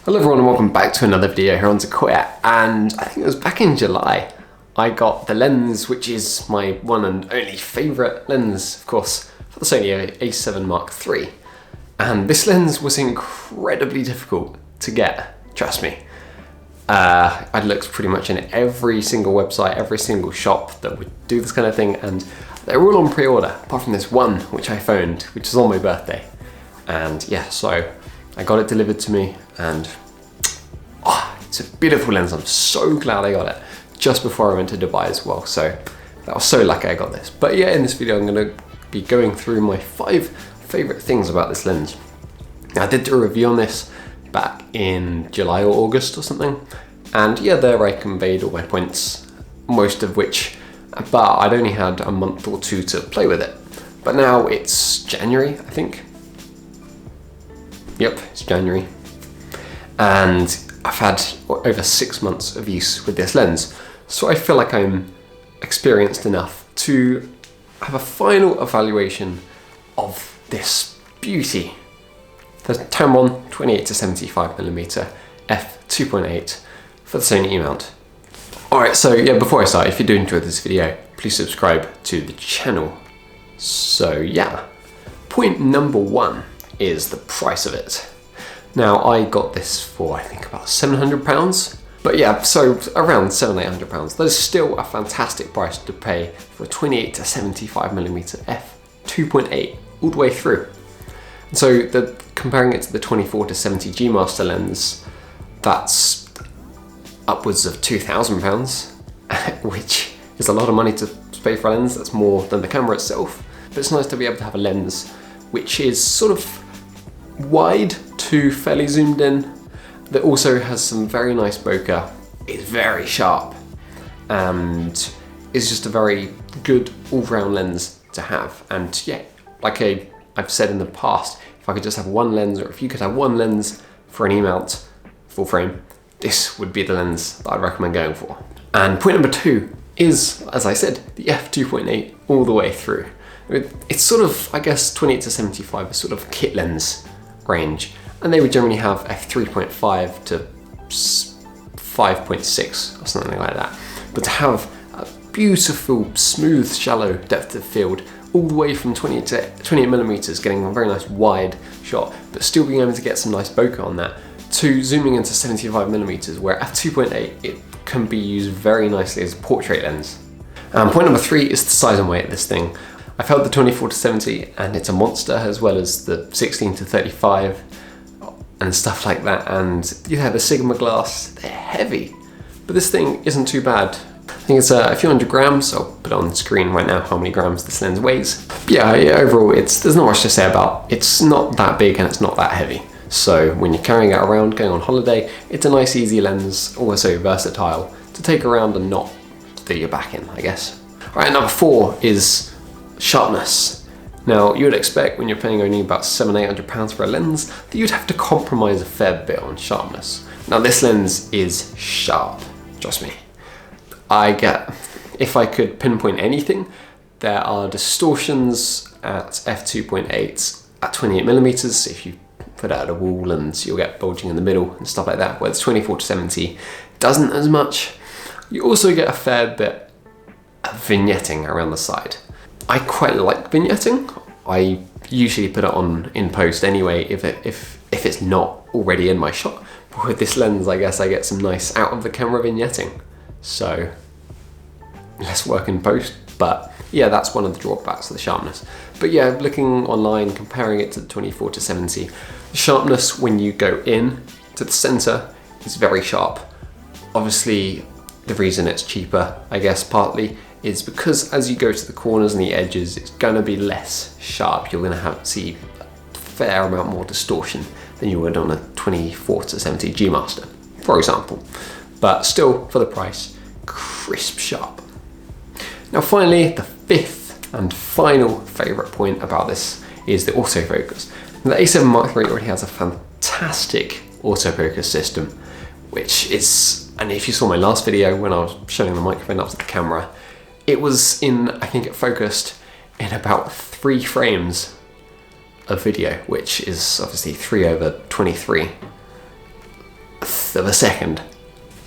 Hello everyone and welcome back to another video here on Sequoia, and I think it was back in July I got the lens which is my one and only favourite lens, of course, for the Sony a7 Mark III. And this lens was incredibly difficult to get, trust me. I'd looked pretty much in every single website, every single shop that would do this kind of thing, and they were all on pre-order, apart from this one which I phoned, which was on my birthday. And yeah, so I got it delivered to me, and it's a beautiful lens. I'm so glad I got it just before I went to Dubai as well. So that was so lucky I got this. But yeah, in this video I'm going to be going through my 5 favourite things about this lens. Now, I did do a review on this back in July or August or something, and yeah, there I conveyed all my points, most of which, but I'd only had a month or two to play with it. But now it's January, I think. Yep, it's January. And I've had over 6 months of use with this lens. So I feel like I'm experienced enough to have a final evaluation of this beauty. The Tamron 28-75mm f2.8 for the Sony E-mount. Alright, so yeah, before I start, if you do enjoy this video, please subscribe to the channel. So yeah, point number 1 is the price of it. Now, I got this for I think about £700, but yeah, so around £700-800. That is still a fantastic price to pay for a 28-75mm f2.8 all the way through. And so comparing it to the 24-70 G Master lens, that's upwards of £2,000, which is a lot of money to pay for a lens. That's more than the camera itself, but it's nice to be able to have a lens which is sort of wide to fairly zoomed in, that also has some very nice bokeh, is very sharp, and is just a very good all-round lens to have. And yeah, like I've said in the past, if I could just have one lens, or if you could have one lens for an E-mount full frame, this would be the lens that I'd recommend going for. And point number 2 is, as I said, the f2.8 all the way through. It's sort of, I guess, 28-75 is sort of kit lens range, and they would generally have f3.5 to 5.6 or something like that. But to have a beautiful, smooth, shallow depth of field all the way from 28mm, getting a very nice wide shot, but still being able to get some nice bokeh on that, to zooming into 75mm, where f2.8 it can be used very nicely as a portrait lens. Point number 3 is the size and weight of this thing. I've held the 24-70 and it's a monster, as well as the 16-35 and stuff like that. And yeah, the Sigma glass, they're heavy, but this thing isn't too bad. I think it's a few hundred grams. I'll put it on the screen right now how many grams this lens weighs. Yeah, overall, there's not much to say about. It's not that big and it's not that heavy. So when you're carrying it around, going on holiday, it's a nice easy lens, also versatile to take around and not do your back in, I guess. All right, number 4 is sharpness. Now, you would expect when you're paying only about £700-800 for a lens that you'd have to compromise a fair bit on sharpness. Now, this lens is sharp, trust me. If I could pinpoint anything, there are distortions at f2.8 at 28mm. If you put out a wall, and you'll get bulging in the middle and stuff like that, where it's 24-70 doesn't as much. You also get a fair bit of vignetting around the side. I quite like vignetting. I usually put it on in post anyway if it's not already in my shot. But with this lens, I guess I get some nice out of the camera vignetting. So less work in post, but yeah, that's one of the drawbacks of the sharpness. But yeah, looking online, comparing it to the 24-70, the sharpness when you go in to the center is very sharp. Obviously, the reason it's cheaper, I guess, partly, is because as you go to the corners and the edges, it's going to be less sharp. You're going to see a fair amount more distortion than you would on a 24-70 G Master, for example. But still, for the price, crisp sharp. Now finally, the 5th and final favourite point about this is the autofocus. Now, the a7 Mark III already has a fantastic autofocus system, which is, and if you saw my last video when I was showing the microphone up to the camera, it was I think it focused in about 3 frames of video, which is obviously 3/23. 1/8 of a second.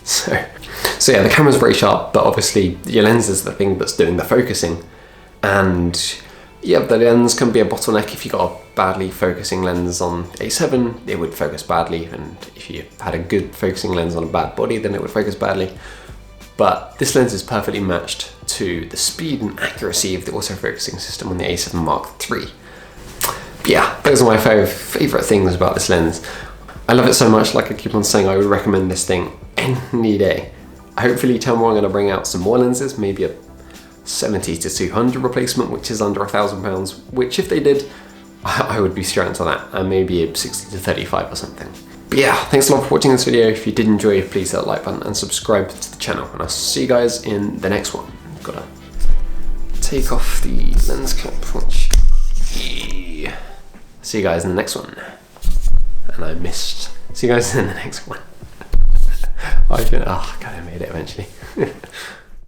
So yeah, the camera's very sharp, but obviously your lens is the thing that's doing the focusing. And yeah, the lens can be a bottleneck. If you've got a badly focusing lens on A7, it would focus badly. And if you had a good focusing lens on a bad body, then it would focus badly. But this lens is perfectly matched to the speed and accuracy of the autofocusing system on the A7 Mark III. But yeah, those are my favorite things about this lens. I love it so much, like I keep on saying, I would recommend this thing any day. Hopefully Tamron are going to bring out some more lenses, maybe a 70 to 200 replacement, which is under £1,000, which if they did, I would be straight into that, and maybe a 60 to 35 or something. But yeah, thanks a lot for watching this video. If you did enjoy it, please hit the like button and subscribe to the channel, and I'll see you guys in the next one. Gotta take off the lens cap. See you guys in the next one. And I missed. See you guys in the next one. Oh god, I made it eventually.